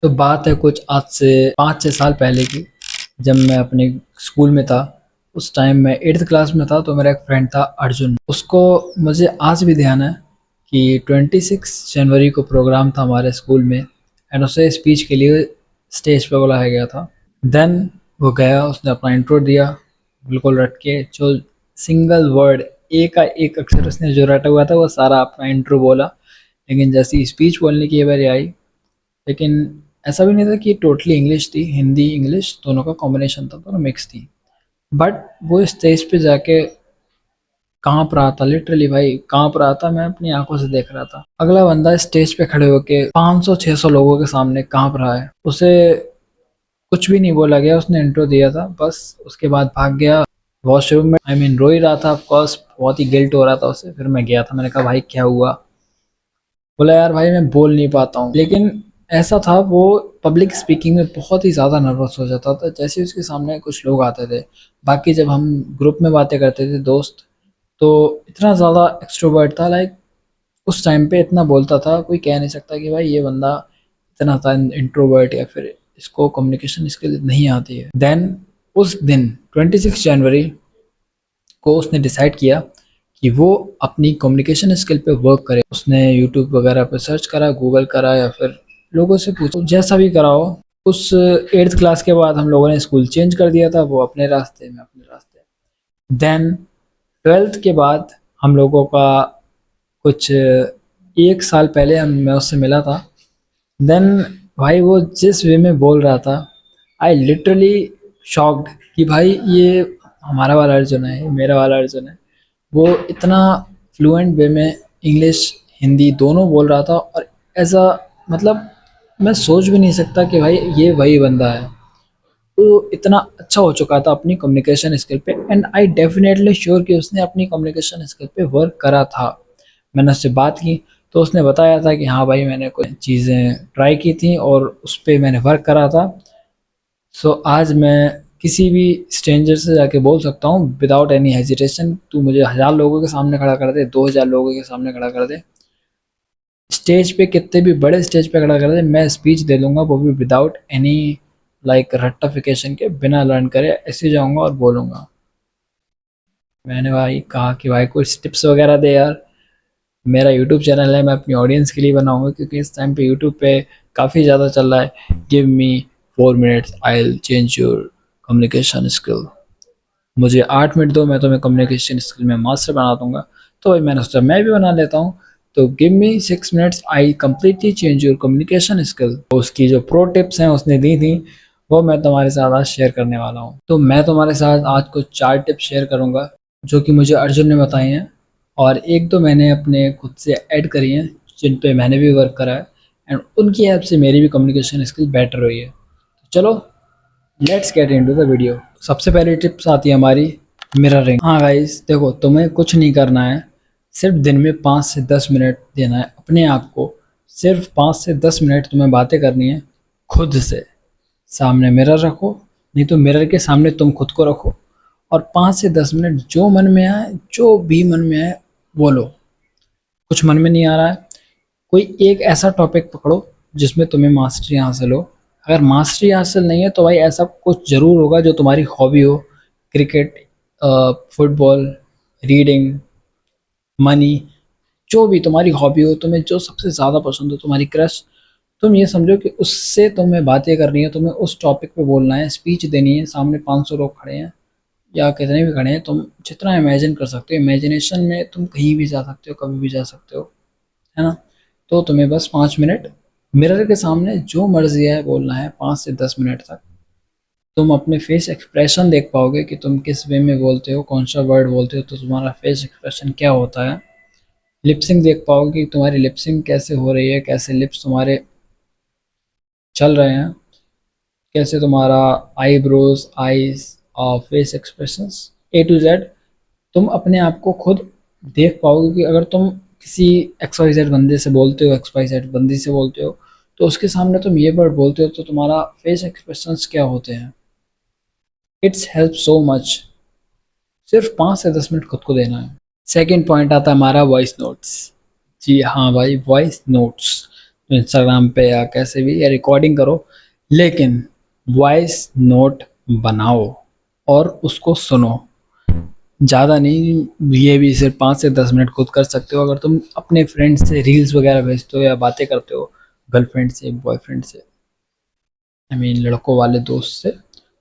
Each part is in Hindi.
तो बात है कुछ आज से 5-6 साल पहले की, जब मैं अपने स्कूल में था। उस टाइम मैं 8th क्लास में था। तो मेरा एक फ्रेंड था अर्जुन, उसको मुझे आज भी ध्यान है कि 26 जनवरी को प्रोग्राम था हमारे स्कूल में एंड उसे स्पीच के लिए स्टेज पे बुलाया गया था। देन वो गया, उसने अपना इंट्रो दिया, बिल्कुल रट के जो सिंगल वर्ड, एक का एक अक्षर उसने जो रटा हुआ था वो सारा अपना इंट्रो बोला। लेकिन जैसी स्पीच बोलने की बारी आई, लेकिन ऐसा भी नहीं था कि टोटली इंग्लिश थी, हिंदी इंग्लिश दोनों का कॉम्बिनेशन था, दोनों मिक्स थी। बट वो स्टेज पे जाके कांप रहा था, लिटरली भाई कांप रहा था। मैं अपनी आंखों से देख रहा था, अगला बंदा स्टेज पे खड़े होके 500-600 लोगों के सामने कांप रहा है। उसे कुछ भी नहीं बोला गया, उसने इंट्रो दिया था बस। उसके बाद भाग गया वॉशरूम में। आई मीन रो ही रहा था, ऑफकोर्स बहुत ही गिल्ट हो रहा था उसे। फिर मैं गया था, मैंने कहा भाई क्या हुआ? बोला यार भाई मैं बोल नहीं पाता हूँ। लेकिन ऐसा था, वो पब्लिक स्पीकिंग में बहुत ही ज़्यादा नर्वस हो जाता था जैसे उसके सामने कुछ लोग आते थे। बाकी जब हम ग्रुप में बातें करते थे दोस्त, तो इतना ज़्यादा एक्सट्रोवर्ट था, लाइक उस टाइम पे इतना बोलता था, कोई कह नहीं सकता कि भाई ये बंदा इतना था इंट्रोवर्ट या फिर इसको कम्युनिकेशन स्किल नहीं आती है। देन उस दिन 26 जनवरी को उसने डिसाइड किया कि वो अपनी कम्युनिकेशन स्किल पे वर्क करे। उसने यूट्यूब वगैरह पे सर्च करा, गूगल करा या फिर लोगों से पूछा, जैसा भी करा हो। उस 8th क्लास के बाद हम लोगों ने स्कूल चेंज कर दिया था, वो अपने रास्ते में अपने रास्ते। देन 12th के बाद हम लोगों का कुछ 1 साल पहले मैं उससे मिला था। देन भाई वो जिस वे में बोल रहा था, आई लिटरली शॉक्ड कि भाई ये हमारा वाला अर्जुन है, ये मेरा वाला अर्जुन है। वो इतना फ्लुएंट वे में इंग्लिश हिंदी दोनों बोल रहा था, और ऐसा मतलब मैं सोच भी नहीं सकता कि भाई ये वही बंदा है। वो इतना अच्छा हो चुका था अपनी कम्युनिकेशन स्किल पे, एंड आई डेफिनेटली श्योर कि उसने अपनी कम्युनिकेशन स्किल पे वर्क करा था। मैंने उससे बात की तो उसने बताया था कि हाँ भाई मैंने कुछ चीज़ें ट्राई की थी और उस पर मैंने वर्क करा था। सो आज मैं किसी भी स्ट्रेंजर से जाके बोल सकता हूँ विदाउट एनी हेजिटेशन, तू मुझे 1000 लोगों के सामने खड़ा कर दे, 2000 लोगों के सामने खड़ा कर दे, स्टेज पे कितने भी बड़े स्टेज पे खड़ा कर दे, मैं स्पीच दे दूंगा, वो भी विदाउट एनी लाइक रट्टाफिकेशन के, बिना लर्न करे ऐसे जाऊंगा और बोलूंगा। मैंने भाई कहा कि भाई कुछ टिप्स वगैरह दे यार। मेरा यूट्यूब चैनल है, मैं अपनी ऑडियंस के लिए बनाऊंगा, क्योंकि इस टाइम पे यूट्यूब पे काफ़ी ज़्यादा चल रहा है, give me 4 minutes I will change your communication skill. मुझे 8 मिनट दो, मैं तुम्हें कम्युनिकेशन स्किल में मास्टर बना दूंगा। तो भाई मैंने सोचा मैं भी बना लेता हूँ। तो give me 6 minutes I completely change your communication skill. तो उसकी जो प्रो टिप्स हैं उसने दी थी, वो मैं तुम्हारे साथ आज शेयर करने वाला हूँ। तो मैं तुम्हारे साथ आज कुछ 4 टिप्स शेयर करूँगा जो कि मुझे अर्जुन ने बताई हैं, और एक दो मैंने अपने खुद से ऐड करी हैं जिन पे मैंने भी वर्क करा है, एंड उनकी हेल्प से मेरी भी कम्युनिकेशन स्किल बेटर हुई है। तो चलो let's get into the video. सबसे पहली टिप्स आती है हमारी मिररिंग। हाँ गाइस देखो, तुम्हें कुछ नहीं करना है, सिर्फ दिन में 5 से 10 मिनट देना है अपने आप को। सिर्फ 5 से 10 मिनट तुम्हें बातें करनी है खुद से। सामने मिरर रखो, नहीं तो मिरर के सामने तुम खुद को रखो, और 5 से 10 मिनट जो मन में आए, जो भी मन में आए बोलो। कुछ मन में नहीं आ रहा है, कोई एक ऐसा टॉपिक पकड़ो जिसमें तुम्हें मास्टरी हासिल हो। अगर मास्टरी हासिल नहीं है तो भाई ऐसा कुछ ज़रूर होगा जो तुम्हारी हॉबी हो। क्रिकेट, फुटबॉल, रीडिंग, मनी, जो भी तुम्हारी हॉबी हो, तुम्हें जो सबसे ज़्यादा पसंद हो, तुम्हारी क्रश, तुम ये समझो कि उससे तुम्हें बातें करनी है, तुम्हें उस टॉपिक पे बोलना है, स्पीच देनी है, सामने 500 लोग खड़े हैं या कितने भी खड़े हैं, तुम जितना इमेजिन कर सकते हो, इमेजिनेशन में तुम कहीं भी जा सकते हो, कभी भी जा सकते हो, है ना? तो तुम्हें बस 5 मिनट मिरर के सामने जो मर्जी है बोलना है, 5 से 10 मिनट तक। तुम अपने फेस एक्सप्रेशन देख पाओगे कि तुम किस वे में बोलते हो, कौन सा वर्ड बोलते हो, तो तुम्हारा फेस एक्सप्रेशन क्या होता है। लिपसिंग देख पाओगे कि तुम्हारी लिपसिंग कैसे हो रही है, कैसे लिप्स तुम्हारे चल रहे हैं, कैसे तुम्हारा आईब्रोज, आईज और face expressions A to Z तुम अपने आप को खुद देख पाओगे। कि अगर तुम किसी XYZ बंदे से बोलते हो, XYZ बंदी से बोलते हो, तो उसके सामने तुम ये वर्ड बोलते हो, तो तुम्हारा फेस एक्सप्रेशंस क्या होते हैं। It's help so much. सिर्फ 5 से 10 मिनट खुद को देना है। सेकंड पॉइंट आता है हमारा वॉइस नोट्स। जी हाँ भाई, वॉइस नोट्स। इंस्टाग्राम पे या कैसे भी, या रिकॉर्डिंग करो, लेकिन वॉइस नोट बनाओ और उसको सुनो। ज़्यादा नहीं, ये भी सिर्फ 5 से 10 मिनट खुद कर सकते हो। अगर तुम अपने फ्रेंड से रील्स वगैरह भेजते हो या बातें करते हो गर्लफ्रेंड से, बॉयफ्रेंड से, आई मीन लड़कों वाले दोस्त से,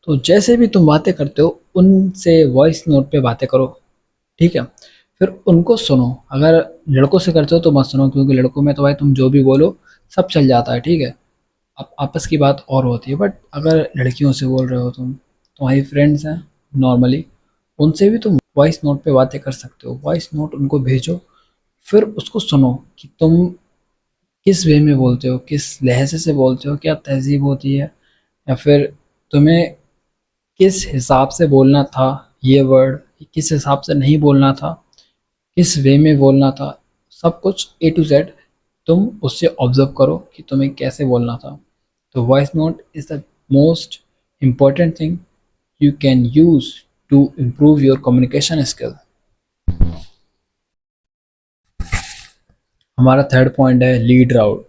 तो जैसे भी तुम बातें करते हो उनसे वॉइस नोट पे बातें करो, ठीक है? फिर उनको सुनो। अगर लड़कों से करते हो तो मत सुनो, क्योंकि लड़कों में तो भाई तुम जो भी बोलो सब चल जाता है, ठीक है? अब आपस की बात और होती है, बट अगर लड़कियों से बोल रहे हो तुम, तुम्हारी फ्रेंड्स हैं नॉर्मली, उनसे भी तुम वॉइस नोट पे बातें कर सकते हो। वॉइस नोट उनको भेजो, फिर उसको सुनो कि तुम किस वे में बोलते हो, किस लहजे से बोलते हो, क्या तहज़ीब होती है, या फिर तुम्हें किस हिसाब से बोलना था ये वर्ड, किस हिसाब से नहीं बोलना था, किस वे में बोलना था। सब कुछ ए टू जेड तुम उससे ऑब्जर्व करो कि तुम्हें कैसे बोलना था। तो voice note is the most important thing you can use to improve your communication skill। हमारा थर्ड पॉइंट है लीड लाउड।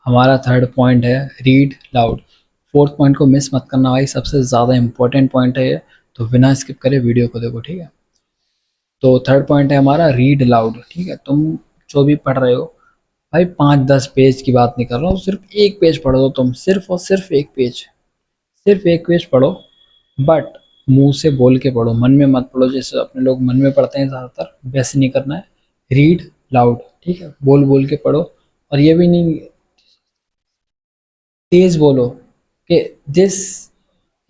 हमारा थर्ड पॉइंट है रीड लाउड। फोर्थ पॉइंट को मिस मत करना भाई, सबसे ज़्यादा इंपॉर्टेंट पॉइंट है ये, तो बिना स्किप करे वीडियो को देखो, ठीक है? तो थर्ड पॉइंट है हमारा रीड लाउड, ठीक है? तुम जो भी पढ़ रहे हो भाई, 5-10 पेज की बात नहीं कर रहा हूँ, सिर्फ एक पेज पढ़ दो तुम, सिर्फ और सिर्फ एक पेज, सिर्फ एक पेज पढ़ो, बट मुंह से बोल के पढ़ो, मन में मत पढ़ो जैसे अपने लोग मन में पढ़ते हैं ज़्यादातर, वैसे नहीं करना है। रीड लाउड, ठीक है? बोल बोल के पढ़ो। और ये भी नहीं तेज बोलो कि this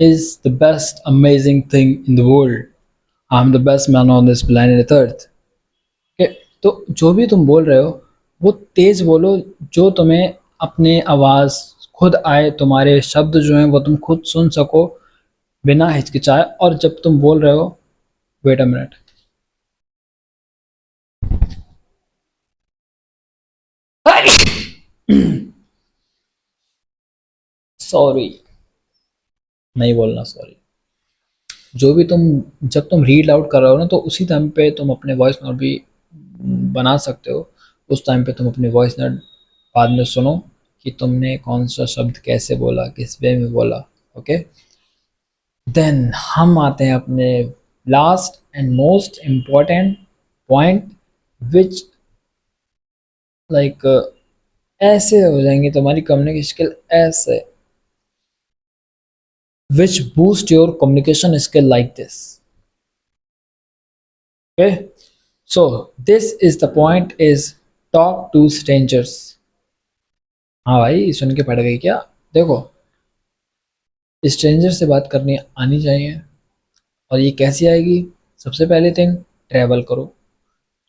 is the best amazing thing in the world, I am the best man on this planet earth, के तो जो भी तुम बोल रहे हो वो तेज बोलो, जो तुम्हें अपने आवाज़ खुद आए, तुम्हारे शब्द जो हैं वो तुम खुद सुन सको बिना हिचकिचाए। और जब तुम बोल रहे हो, वेट अ मिनट, सॉरी, नहीं बोलना सॉरी। जो भी तुम, जब तुम रीड आउट कर रहे हो ना, तो उसी टाइम पे तुम अपने वॉइस नोट भी बना सकते हो। उस टाइम पे तुम अपनी वॉइस नोट बाद में सुनो कि तुमने कौन सा शब्द कैसे बोला, किस वे में बोला, ओके? देन हम आते हैं अपने last and most important point, which like ऐसे हो जाएंगे तुम्हारी कम्युनिकेशन स्किल ऐसे, which boost your communication skill like this, okay? So this is the point is talk to strangers। हाँ भाई, सुन के पड़ गई क्या? देखो, स्ट्रेंजर से बात करनी आनी चाहिए। और ये कैसी आएगी? सबसे पहले थिंग, ट्रैवल करो,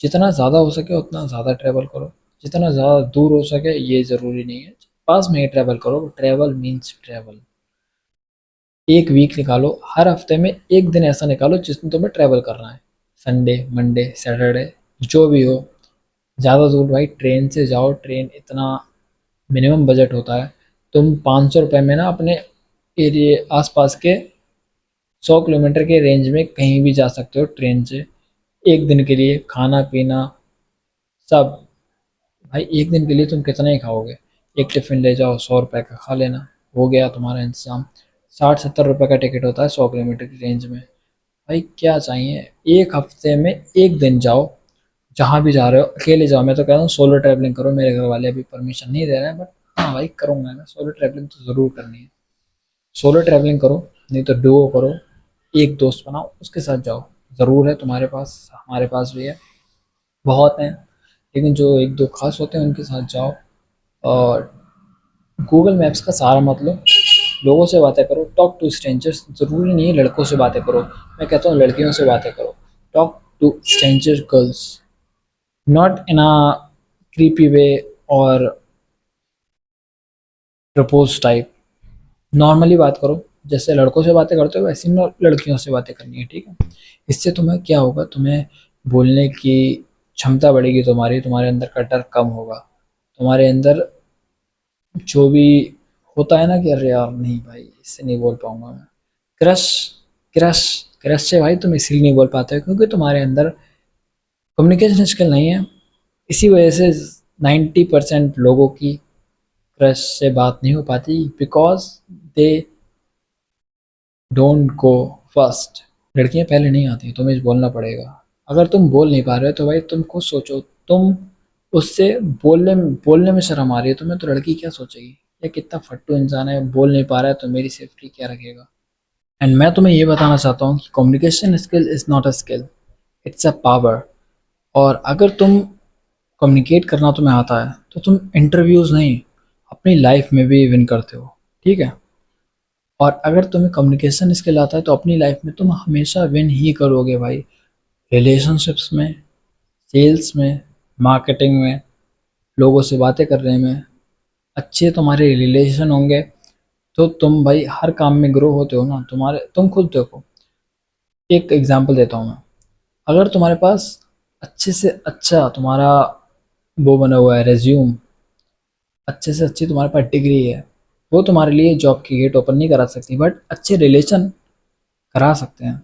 जितना ज़्यादा हो सके उतना ज़्यादा ट्रैवल करो, जितना ज़्यादा दूर हो सके ये ज़रूरी नहीं है, पास में ही ट्रैवल करो। Travel means travel. एक वीक निकालो, हर हफ्ते में एक दिन ऐसा निकालो जिसमें तुम्हें ट्रैवल करना है, संडे, मंडे, सैटरडे, जो भी हो। ज़्यादा दूर भाई ट्रेन से जाओ, ट्रेन इतना मिनिमम बजट होता है, तुम 500 रुपये में ना अपने एरिए आसपास के 100 किलोमीटर के रेंज में कहीं भी जा सकते हो ट्रेन से। एक दिन के लिए खाना पीना सब, भाई एक दिन के लिए तुम कितना ही खाओगे? एक टिफ़िन ले जाओ, 100 रुपये का खा लेना, हो गया तुम्हारा इंतजाम। 60-70 रुपये का टिकट होता है 100 किलोमीटर की रेंज में। भाई क्या चाहिए? एक हफ्ते में एक दिन जाओ, जहाँ भी जा रहे हो अकेले जाओ। मैं तो कह रहा हूँ सोलो ट्रैवलिंग करो, मेरे घर वाले अभी परमिशन नहीं दे रहे हैं, बट हाँ भाई करूँगा मैं, सोलो ट्रैवलिंग तो ज़रूर करनी है। सोलो ट्रैवलिंग करो, नहीं तो डुओ करो, एक दोस्त बनाओ उसके साथ जाओ। ज़रूर है तुम्हारे पास, हमारे पास भी है, बहुत हैं, लेकिन जो एक दो खास होते हैं उनके साथ जाओ। और गूगल मैप्स का सहारा मत लो, लोगों से बातें करो, टॉक टू स्ट्रेंजर्स। ज़रूरी नहीं है लड़कों से बातें करो, मैं कहता हूँ लड़कियों से बातें करो। Talk to stranger girls, not in a creepy way और प्रपोज टाइप। नॉर्मली बात करो, जैसे लड़कों से बातें करते हो वैसे ही लड़कियों से बातें करनी है, ठीक है? इससे तुम्हें क्या होगा, तुम्हें बोलने की क्षमता बढ़ेगी तुम्हारी, तुम्हारे अंदर का डर कम होगा, तुम्हारे अंदर जो भी होता है ना कि अरे यार नहीं भाई इससे नहीं बोल पाऊंगा मैं, क्रश क्रश क्रश से भाई तुम इसलिए नहीं बोल पाते हो क्योंकि तुम्हारे अंदर कम्युनिकेशन स्किल नहीं है। इसी वजह से 90% लोगों की क्रश से बात नहीं हो पाती because they don't go first. लड़कियां पहले नहीं आती, तुम्हें बोलना पड़ेगा। अगर तुम बोल नहीं पा रहे हो तो भाई तुम खुद सोचो, तुम उससे बोलने में शर्म आ रही है तुम्हें, तो लड़की क्या सोचेगी, ये कितना फट्टू इंसान है, बोल नहीं पा रहा है तो मेरी सेफ्टी क्या रखेगा। एंड मैं तुम्हें ये बताना चाहता हूँ कि communication skill is not a skill, it's a power. और अगर तुम कम्युनिकेट करना तुम्हें आता है तो तुम इंटरव्यूज़ नहीं, अपनी लाइफ में भी विन करते हो, ठीक है। और अगर तुम्हें कम्युनिकेशन स्किल आता है तो अपनी लाइफ में तुम हमेशा विन ही करोगे भाई। रिलेशनशिप्स में, सेल्स में, मार्केटिंग में, लोगों से बातें करने में, अच्छे तुम्हारे रिलेशन होंगे तो तुम भाई हर काम में ग्रो होते हो ना। तुम खुद देखो, एक एग्जांपल देता हूँ मैं। अगर तुम्हारे पास अच्छे से अच्छा तुम्हारा वो बना हुआ है रेज्यूम, अच्छे से अच्छी तुम्हारे पास डिग्री है, वो तुम्हारे लिए जॉब की गेट ओपन नहीं करा सकती, बट अच्छे रिलेशन करा सकते हैं,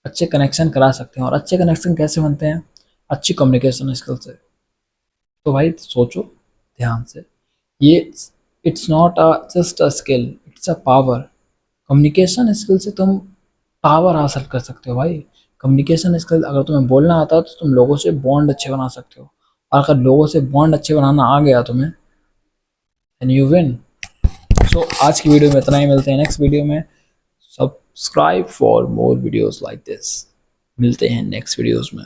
अच्छे कनेक्शन करा सकते हैं। और अच्छे कनेक्शन कैसे बनते हैं, अच्छी कम्युनिकेशन स्किल से। तो भाई सोचो ध्यान से, ये it's not a just a skill, it's a power. Communication skill से तुम पावर हासिल कर सकते हो भाई। कम्युनिकेशन स्किल अगर तुम्हें बोलना आता है तो तुम लोगों से बॉन्ड अच्छे बना सकते हो, और अगर लोगों से बॉन्ड अच्छे बनाना आ गया तुम्हें, देन यू विन। सो आज की वीडियो में इतना ही, मिलते हैं नेक्स्ट वीडियो में। Subscribe for more videos like this. मिलते हैं नेक्स्ट वीडियोस में।